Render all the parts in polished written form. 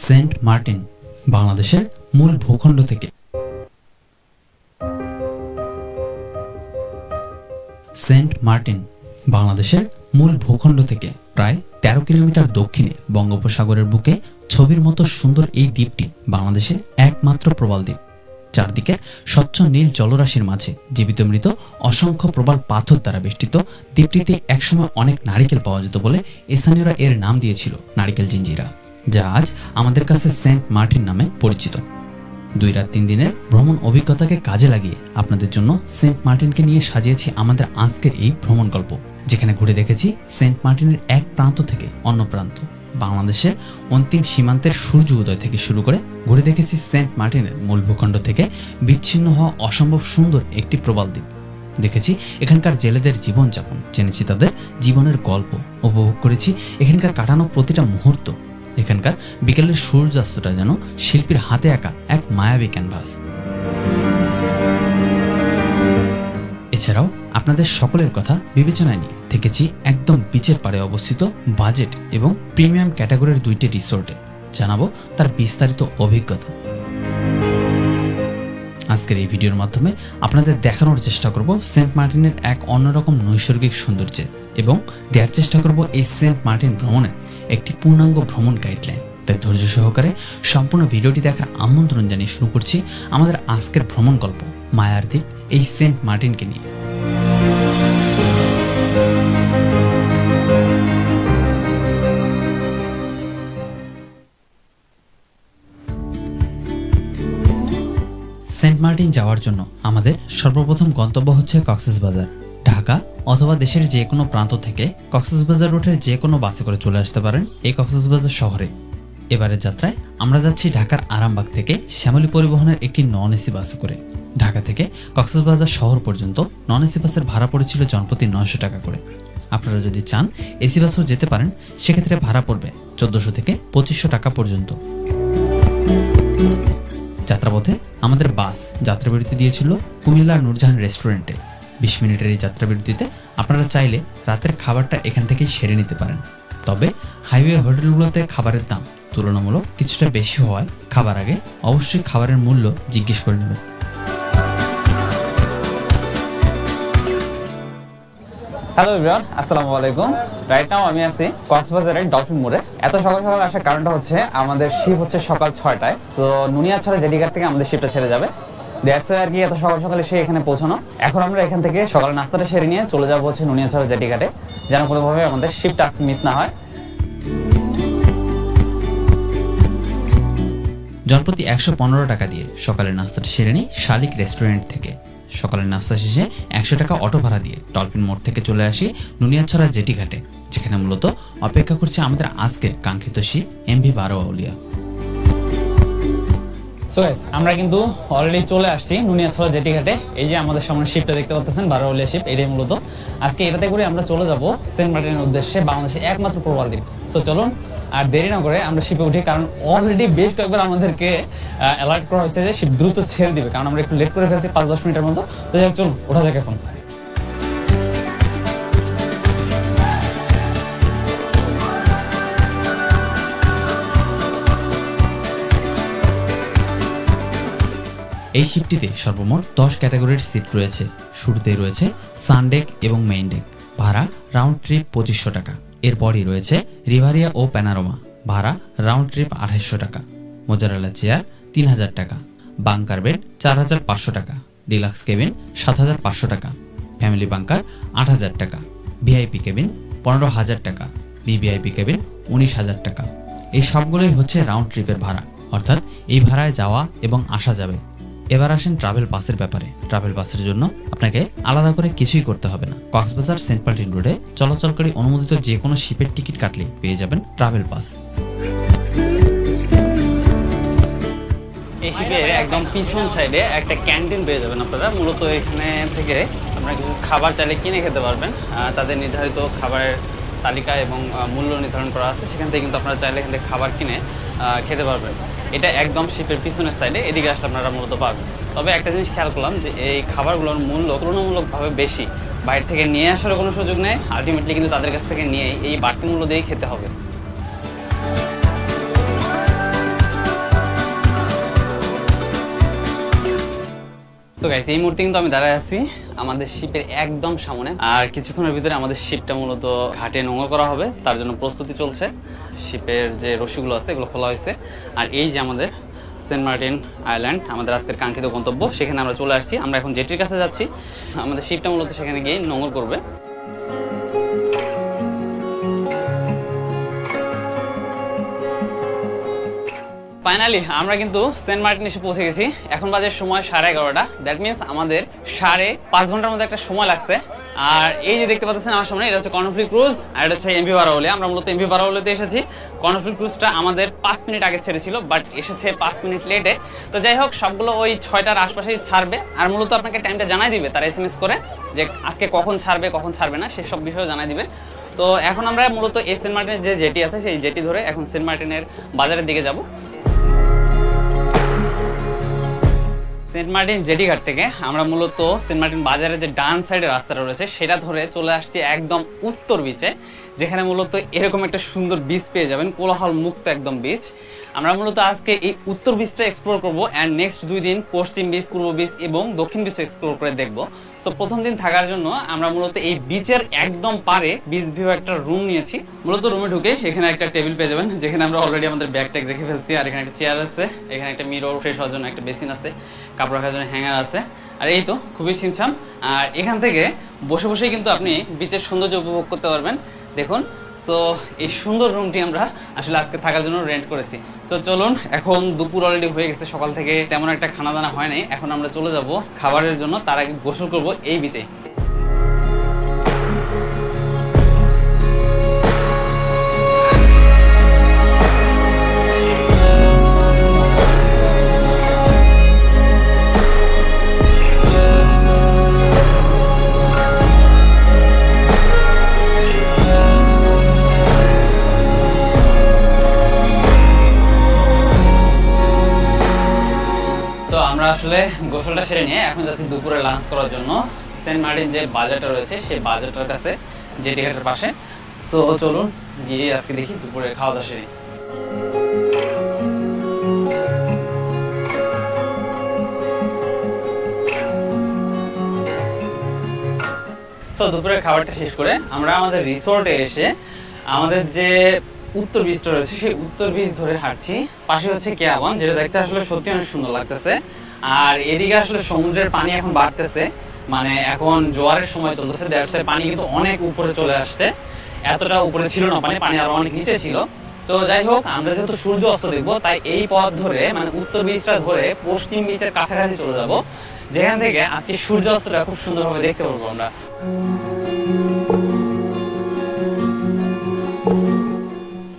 Saint Martin বাংলাদেশের মূল ভূখণ্ড থেকে সেন্ট মার্টিন বাংলাদেশের মূল ভূখণ্ড থেকে প্রায় ১৩ কিলোমিটার দক্ষিণে বঙ্গোপসাগরের বুকে ছবির মতো সুন্দর এই দ্বীপটি বাংলাদেশের একমাত্র প্রবাল দ্বীপ। চারদিকে স্বচ্ছ নীল জলরাশির মাঝে জীবিত মৃত অসংখ্য প্রবাল পাথর দ্বারা বেষ্টিত দ্বীপটিতে একসময় অনেক নারিকেল পাওয়া যেত বলে স্থানীয়রা এর নাম দিয়েছিল নারিকেল জিঞ্জিরা, যা আজ আমাদের কাছে সেন্ট মার্টিন নামে পরিচিত। 2 রাত 3 দিনের ভ্রমণ অভিজ্ঞতাকে কাজে লাগিয়ে আপনাদের জন্য সেন্ট মার্টিনকে নিয়ে সাজিয়েছি আমাদের আজকের এই ভ্রমণ গল্প, যেখানে ঘুরে দেখেছি সেন্ট মার্টিনের এক প্রান্ত থেকে অন্য প্রান্ত, বাংলাদেশের অন্তিম সীমান্তের সূর্য উদয় থেকে শুরু করে ঘুরে দেখেছি সেন্ট মার্টিনের মূল ভূখণ্ড থেকে বিচ্ছিন্ন হওয়া অসম্ভব সুন্দর একটি প্রবাল দ্বীপ। দেখেছি এখানকার জেলেদের জীবনযাপন, জেনেছি তাদের জীবনের গল্প, উপভোগ করেছি এখানকার কাটানো প্রতিটা মুহূর্ত। এখানকার বিকেলের সূর্যাস্তটা যেন শিল্পীর হাতে আঁকা এক মায়াবী ক্যানভাস। এছাড়াও আপনাদের সকলের কথা বিবেচনায় নিয়ে থেকেছি একদম বিচের পাড়ে অবস্থিত বাজেট এবং প্রিমিয়াম ক্যাটাগরির 2টি রিসোর্টে, জানাবো তার বিস্তারিত অভিজ্ঞতা। আজকের এই ভিডিওর মাধ্যমে আপনাদের দেখানোর চেষ্টা করব সেন্ট মার্টিনের এক অন্যরকম নৈসর্গিক সৌন্দর্যে এবং দেওয়ার চেষ্টা করব এই সেন্ট মার্টিন ভ্রমণের একটি পূর্ণাঙ্গ ভ্রমণ গাইডলাইন। তাই ধৈর্য সহকারে সম্পূর্ণ ভিডিওটি দেখার আমন্ত্রণ জানিয়ে শুরু করছি আমাদের আজকের ভ্রমণ গল্প মায়ার দ্বীপ এই সেন্ট মার্টিনকে নিয়ে। সেন্ট মার্টিন যাওয়ার জন্য আমাদের সর্বপ্রথম গন্তব্য হচ্ছে কক্সবাজার। ঢাকা অথবা দেশের যে কোনো প্রান্ত থেকে কক্সবাজার রুটের যে কোনো বাসে করে চলে আসতে পারেন এই কক্সবাজার শহরে। এবারের যাত্রায় আমরা যাচ্ছি ঢাকার আরামবাগ থেকে শ্যামলী পরিবহনের একটি নন এসি বাসে করে। ঢাকা থেকে কক্সবাজার শহর পর্যন্ত নন এসি বাসের ভাড়া পড়েছিল জনপ্রতি 900 টাকা করে। আপনারা যদি চান এসি বাসেও যেতে পারেন, সেক্ষেত্রে ভাড়া পড়বে 1400 থেকে 2500 টাকা পর্যন্ত। যাত্রাপথে আমাদের বাস যাত্রাবিরতি দিয়েছিল কুমিল্লার নূরজাহান রেস্টুরেন্টে। 20 মিনিটের এই যাত্রাবিরতিতে আপনারা চাইলে রাতের খাবারটা এখান থেকেই সেরে নিতে পারেন। তবে হাইওয়ে হোটেলগুলোতে খাবারের দাম তুলনামূলক কিছুটা বেশি হওয়ায় খাবার আগে অবশ্যই খাবারের মূল্য জিজ্ঞেস করে নেবেন। হ্যালো এভরিওয়ান, আসসালামু আলাইকুম। রাইট নাও আমি আছি কক্সবাজারের ডলফিন মোড়ে। এত সকাল সকাল আসার কারণটা হচ্ছে আমাদের শিপ হচ্ছে সকাল 6টায়, তো নুনিয়াছড়া জেটিঘাট থেকে আমাদের শিপটা ছেড়ে যাবে। দ্যাটস ওয়াই আর কি এত সকাল সকালে সে এখানে পৌঁছানো। এখন আমরা এখান থেকে সকালে নাস্তাটা সেরে নিয়ে চলে যাবো হচ্ছে নুনিয়াছড়া জেটিঘাটে, যেন কোনোভাবে আমাদের শিপটা আজকে মিস না হয়। জনপ্রতি 115 টাকা দিয়ে সকালের নাস্তাটা সেরে নিই শালিক রেস্টুরেন্ট থেকে। সকালের নাস্তা শেষে 100 টাকা অটো ভাড়া দিয়ে ডলফিন মোড় থেকে চলে আসি নুনিয়াছড়া জেটিঘাটে, যেখানে মূলত অপেক্ষা করছে আমাদের আজকের কাঙ্ক্ষিত শিপ MV-12 আউলিয়া। সো গাইস, আমরা কিন্তু অলরেডি চলে আসছি নুনিয়াছড়া জেটিঘাটে। এই যে আমাদের সামনে শিপটা দেখতে পাচ্ছেন 12 আউলিয়া শিপ, এটাই মূলত আজকে এটাতে করে আমরা চলে যাব সেন্ট মার্টিনের উদ্দেশ্যে, বাংলাদেশের একমাত্র প্রবাল দ্বীপ। সো চলুন আর দেরি না করে আমরা শিপে উঠি, কারণ অলরেডি বেশ কয়েকবার আমাদেরকে অ্যালার্ট করা হয়েছে যে শিপ দ্রুত ছেড়ে দিবে, কারণ আমরা একটু লেট করে ফেলছি 5-10 মিনিটের মতো। তো যাই হোক, চলুন ওঠা যাক এখন। এই শিপটিতে সর্বমোট 10 ক্যাটাগরির সিট রয়েছে। শুরুতেই রয়েছে সানডেক এবং মেইন ডেক, ভাড়া রাউন্ড ট্রিপ 2500 টাকা। এরপরই রয়েছে রিভারিয়া ও প্যানারোমা, ভাড়া রাউন্ড ট্রিপ 2800 টাকা। মোজারেলা চেয়ার 3000 টাকা, বাংকার বেড 4500 টাকা, ডিলাক্স কেবিন 7500 টাকা, ফ্যামিলি বাংকার 8000 টাকা, ভিআইপি কেবিন 15000 টাকা, ভিভিআইপি কেবিন 19000 টাকা। এই সবগুলোই হচ্ছে রাউন্ড ট্রিপের ভাড়া, অর্থাৎ এই ভাড়ায় যাওয়া এবং আসা যাবে। এবার আসেন ট্রাভেল পাসের ব্যাপারে। ট্রাভেল পাসের জন্য আপনাকে আলাদা করে কিছুই করতে হবে না। কক্সবাজার সেন্ট মার্টিন রোডে চলাচলকারী অনুমোদিত যে কোনো শিপের টিকিট কাটলেই পেয়ে যাবেন ট্রাভেল পাস। এই শিপের একদম পিছন সাইডে একটা ক্যান্টিন পেয়ে যাবেন আপনারা। মূলত এখানে থেকে আপনারা কিছু খাবার চাইলে কিনে খেতে পারবেন। তাদের নির্ধারিত খাবারের তালিকা এবং মূল্য নির্ধারণ করা আছে, সেখান থেকে কিন্তু আপনারা চাইলে এখান থেকে খাবার কিনে খেতে পারবেন। এটা একদম শিপের পিছনের সাইডে, এদিকে আসলে আপনারা মূলত পাবেন। তবে একটা জিনিস খেয়াল করলাম যে এই খাবারগুলোর মূল্য তুলনামূলকভাবে বেশি, বাইরে থেকে নিয়ে আসার কোনো সুযোগ নেই। আলটিমেটলি কিন্তু তাদের কাছ থেকে নিয়ে এই বাড়তি মূল্য দিয়েই খেতে হবে। সো গাইস, এই মুহূর্তে কিন্তু আমি দাঁড়ায় আছি আমাদের শিপের একদম সামনে। আর কিছুক্ষণের ভিতরে আমাদের শিপটা মূলত ঘাটে নোঙর করা হবে, তার জন্য প্রস্তুতি চলছে। শিপের যে রশিগুলো আছে এগুলো খোলা হয়েছে। আর এই যে আমাদের সেন্ট মার্টিন আইল্যান্ড, আমাদের আজকের কাঙ্ক্ষিত গন্তব্য, সেখানে আমরা চলে আসছি। আমরা এখন জেটির কাছে যাচ্ছি, আমাদের শিপটা মূলত সেখানে গিয়ে নোঙর করবে। ফাইনালি আমরা কিন্তু সেন্ট মার্টিন এসে পৌঁছে গেছি। এখন বাজে সময় 11:30। দ্যাট মিনস আমাদের 5.5 ঘন্টার মধ্যে একটা সময় লাগছে। আর এই যে দেখতে পাচ্ছেন আমার সামনে, এটা হচ্ছে কর্ণফুলী ক্রুজ, আর এটা হচ্ছে এমভি বারাউলি। আমরা মূলত এমভি বারাউলিতে এসেছি। কর্ণফুলী ক্রুজটা আমাদের 5 মিনিট আগে ছেড়েছিল, বাট এসেছে 5 মিনিট লেটে। তো যাই হোক, সবগুলো ওই 6টার আশপাশেই ছাড়বে। আর মূলত আপনাকে টাইমটা জানাই দিবে তারা SMS করে, যে আজকে কখন ছাড়বে না, সেসব বিষয়ে জানাই দিবে। তো এখন আমরা মূলত এই সেন্ট মার্টিনের যে জেটি আছে, সেই জেটি ধরে এখন সেন্ট মার্টিনের বাজারের দিকে যাব। সেন্ট মার্টিন জেটি ঘাট থেকে আমরা মূলত সেন্ট মার্টিন বাজারের যে ডান সাইডের রাস্তাটা রয়েছে সেটা ধরে চলে আসছি একদম উত্তর বিচে, যেখানে মূলত এরকম একটা সুন্দর বিচ পেয়ে যাবেন, কোলাহল মুক্ত একদম বিচ। আমরা মূলত আজকে এই উত্তর বিচটা এক্সপ্লোর করব, অ্যান্ড নেক্সট 2 দিন পশ্চিম বিচ, পূর্ব বিচ এবং দক্ষিণ বিচ এক্সপ্লোর করে দেখব। সো প্রথম দিন থাকার জন্য আমরা মূলত এই বিচের একদম পারে বিচ ভিউ একটা রুম নিয়েছি। মূলত রুমে ঢুকে এখানে একটা টেবিল পেয়ে যাবেন, যেখানে আমরা অলরেডি আমাদের ব্যাগ ট্যাগ রেখে ফেলছি। আর এখানে একটা চেয়ার আছে, এখানে একটা মিরর, ফ্রেশ হওয়ার জন্য একটা বেসিন আছে, কাপড় রাখার জন্য হ্যাঙ্গার আছে। আর এই তো খুবই ছিমছাম। আর এখান থেকে বসে বসেই কিন্তু আপনি বিচের সৌন্দর্য উপভোগ করতে পারবেন। দেখুন, সো এই সুন্দর রুমটি আমরা আসলে আজকে থাকার জন্য রেন্ট করেছি। তো চলুন, এখন দুপুর অলরেডি হয়ে গেছে, সকাল থেকে তেমন একটা খানা দানা হয় নাই। এখন আমরা চলে যাব খাবারের জন্য, তার আগে গোসল করব এই বিচে। আমরা আসলে গোসলটা সেরে নিয়ে এখন যাচ্ছি দুপুরে লাঞ্চ করার জন্য সেন্ট মার্টিন যে বাজারটা রয়েছে সেই বাজারটার কাছে, জেটি ঘাটের পাশে। তো চলুন গিয়ে আজকে দেখি দুপুরে খাওয়া দাওয়া সেরে। সো দুপুরের খাবারটা শেষ করে আমরা আমাদের রিসোর্টে এসে আমাদের যে উত্তর বিচটা রয়েছে সেই উত্তর বিচ ধরে হাঁটছি। পাশে হচ্ছে কেয়াবন, যেটা দেখতে আসলে সত্যি অনেক সুন্দর লাগতেছে। আর এদিকে আসলে সমুদ্রের পানি এখন বাড়তেছে, মানে এখন জোয়ারের সময় চলতেছে, দ্যাটস পানি কিন্তু অনেক উপরে চলে আসছে। এতটা উপরে ছিল না, পানি আরো অনেক নিচে ছিল। তো যাই হোক, আমরা যেহেতু সূর্য অস্ত দেখবো, তাই এই পথ ধরে মানে উত্তর বিচটা ধরে পশ্চিম বিচের কাছাকাছি চলে যাব, যেখান থেকে আজকে সূর্য অস্তটা খুব সুন্দরভাবে দেখতে পারবো আমরা।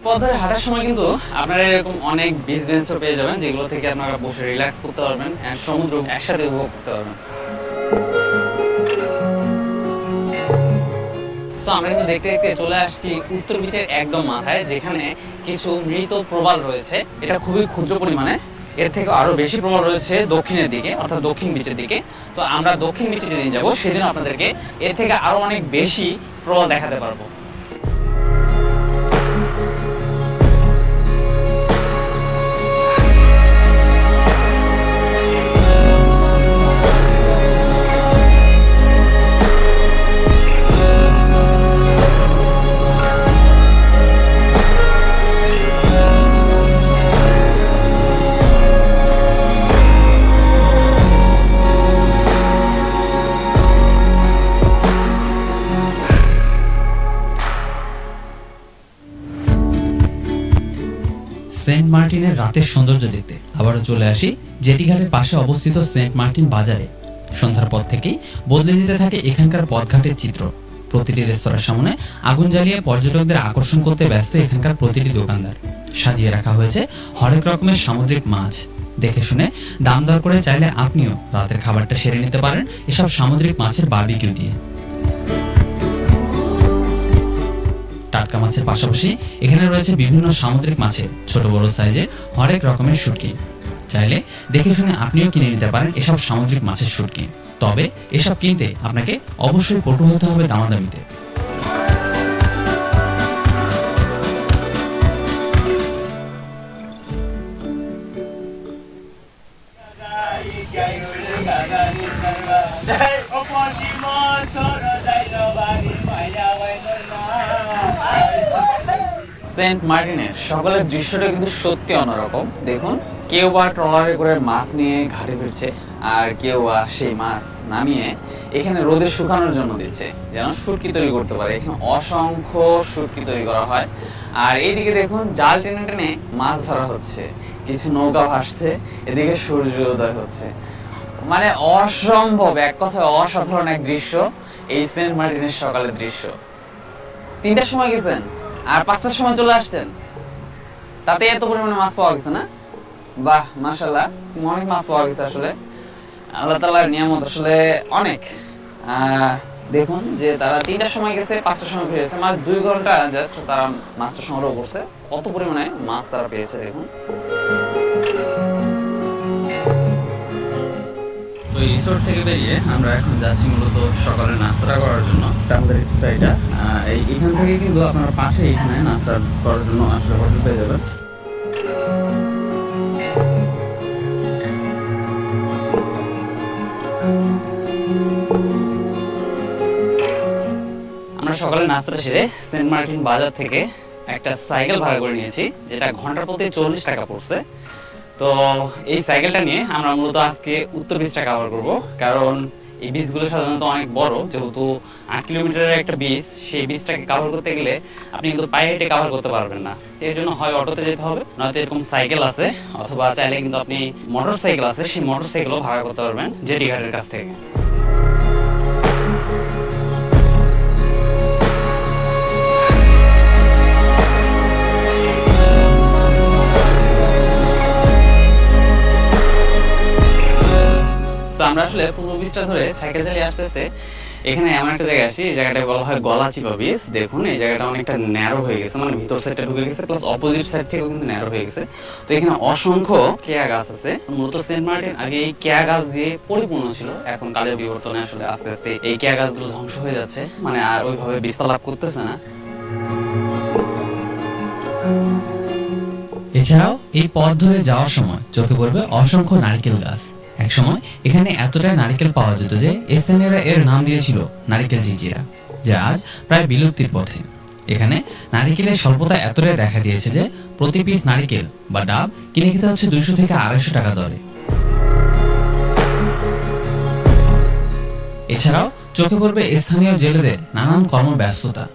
পথ ধরে হাঁটার সময় কিন্তু আপনারা এরকম অনেক বিচ বেঞ্চও পেয়ে যাবেন, যেগুলো থেকে আপনারা বসে রিল্যাক্স করতে পারবেন, এন্ড সমুদ্র একসাথে উপভোগ করতে পারবেন। তো আমরা কিন্তু দেখতে দেখতে চলে আসছি উত্তর বিচের একদম মাথায়, যেখানে কিছু মৃত প্রবাল রয়েছে। এটা খুবই ক্ষুদ্র পরিমাণে, এর থেকে আরো বেশি প্রবাল রয়েছে দক্ষিণের দিকে, অর্থাৎ দক্ষিণ বিচের দিকে। তো আমরা দক্ষিণ বিচে যেদিন যাবো সেদিন আপনাদেরকে এর থেকে আরো অনেক বেশি প্রবাল দেখাতে পারবো। সেন্ট মার্টিনের রাতের সৌন্দর্য দেখতে আবারও চলে আসি জেটি ঘাটের পাশে অবস্থিত সেন্ট মার্টিন বাজারে। সন্ধ্যার পর থেকেই বদলে যেতে থাকে এখানকার পথঘাটের চিত্র। প্রতিটি রেস্তোরাঁর সামনে আগুন জ্বালিয়ে পর্যটকদের আকর্ষণ করতে ব্যস্ত এখানকার প্রতিটি দোকানদার। সাজিয়ে রাখা হয়েছে হরেক রকমের সামুদ্রিক মাছ। দেখে শুনে দাম দর করে চাইলে আপনিও রাতের খাবারটা সেরে নিতে পারেন এসব সামুদ্রিক মাছের বারবিকিউ দিয়ে। টাটকা মাছের পাশাপাশি এখানে রয়েছে বিভিন্ন সামুদ্রিক মাছের ছোট বড় সাইজের হরেক রকমের শুটকি। চাইলে দেখে শুনে আপনিও কিনে নিতে পারেন এসব সামুদ্রিক মাছের শুটকি। তবে এসব কিনতে আপনাকে অবশ্যই পটু হতে হবে দামাদামিতে। সেন্ট মার্টিনের সকালের দৃশ্যটা কিন্তু সত্যি অন্যরকম। দেখুন, কেউ বা ট্রলারে করে মাছ নিয়ে ঘাটে ফিরছে, আর কেউ সেই মাছ নামিয়ে এখানে রোদে শুকানোর জন্য দিচ্ছে, যেন শুটকি তৈরি করতে পারে। এখানে অসংখ্য শুটকি তৈরি করা হয়। আর এইদিকে দেখুন, জাল টেনে টেনে মাছ ধরা হচ্ছে, কিছু নৌকা ভাসছে, এদিকে সূর্যোদয় হচ্ছে। মানে অসম্ভব, এক কথায় অসাধারণ এক দৃশ্য এই সেন্ট মার্টিনের সকালের দৃশ্য। 3টার সময় গেছেন আর 5টার সময় চলে আসছেন, তাতে এত পরিমাণে মাছ পাওয়া গেছে না? বাহ, মাশাআল্লাহ, অনেক মাছ পাওয়া গেছে। আসলে আল্লাহ তাআলার নিয়ামত আসলে অনেক। দেখুন যে তারা 3টার সময় গেছে, 5টার সময় ফিরেছে, মাছ 2 ঘন্টা জাস্ট তারা মাছটা সংগ্রহ করছে। কত পরিমাণে মাছ তারা পেয়েছে দেখুন। তো এই রিসোর্ট থেকে বেরিয়ে আমরা এখন যাচ্ছি মূলত সকালে নাস্তা করার জন্য। আমাদের রিসোর্টটা এটা, এইখান থেকে কিন্তু আপনার পাশে এখানে নাস্তা করার জন্য আসলে হোটেল পেয়ে যাবেন। আমরা সকালে নাস্তাটা সেরে সেন্ট মার্টিন বাজার থেকে একটা সাইকেল ভাড়া করে নিয়েছি, যেটা ঘন্টার প্রতি 40 টাকা পড়ছে। তো এই সাইকেলটা নিয়ে আমরা মূলত আজকে উত্তর বিচটা কভার করব, কারণ এই বিচগুলো সাধারণত অনেক বড়, যেহেতু 8 কিলোমিটারের একটা বিচ, সেই বিচটাকে কভার করতে গেলে আপনি কিন্তু পায়ে হেঁটে কভার করতে পারবেন না। এর জন্য হয় অটোতে যেতে হবে, নয়তো এরকম সাইকেল আছে, অথবা চাইলে কিন্তু আপনি মোটর সাইকেল আছে, সেই মোটর সাইকেলও ভাড়া করতে পারবেন জেটি ঘাটের কাছ থেকে। আমরা আসলে পূর্ব বিচটা ধরে সাইকেল চালিয়ে আস্তে আস্তে এখানে এমন একটা জায়গায় আসি, এই জায়গাটা বলা হয় গলাচিপা বিচ। দেখুন, এই জায়গাটা অনেকটা ন্যারো হয়ে গেছে, মানে ভিতর সাইডটা ঢুকে গেছে, প্লাস অপোজিট সাইড থেকেও কিন্তু ন্যারো হয়ে গেছে। তো এখানে অসংখ্য কেয়া গাছ আছে। মূলত সেন্ট মার্টিন আগে এই কেয়া গাছ দিয়ে পরিপূর্ণ ছিল, এখন কালের বিবর্তনে আসলে আস্তে আস্তে এই কেয়া গাছগুলো ধ্বংস হয়ে যাচ্ছে, মানে আর ওইভাবে বিস্তার লাভ করতেছে না। এছাড়াও এই পথ ধরে যাওয়ার সময় চোখে পড়বে অসংখ্য নারকেল গাছ। একসময় এখানে এতটাই নারকেল পাওয়া যেত যে স্থানীয়রা এর নাম দিয়েছিল নারকেল জিঞ্জিরা, যা আজ প্রায় বিলুপ্তির পথে। এখানে নারকেলের স্বল্পতা এতটাই দেখা দিয়েছে যে প্রতি পিস নারকেল বা ডাব কিনে খেতে হচ্ছে 200 থেকে 250 টাকা দরে। এছাড়াও চোখে পড়বে স্থানীয় জেলেদের নানান কর্মব্যস্ততা।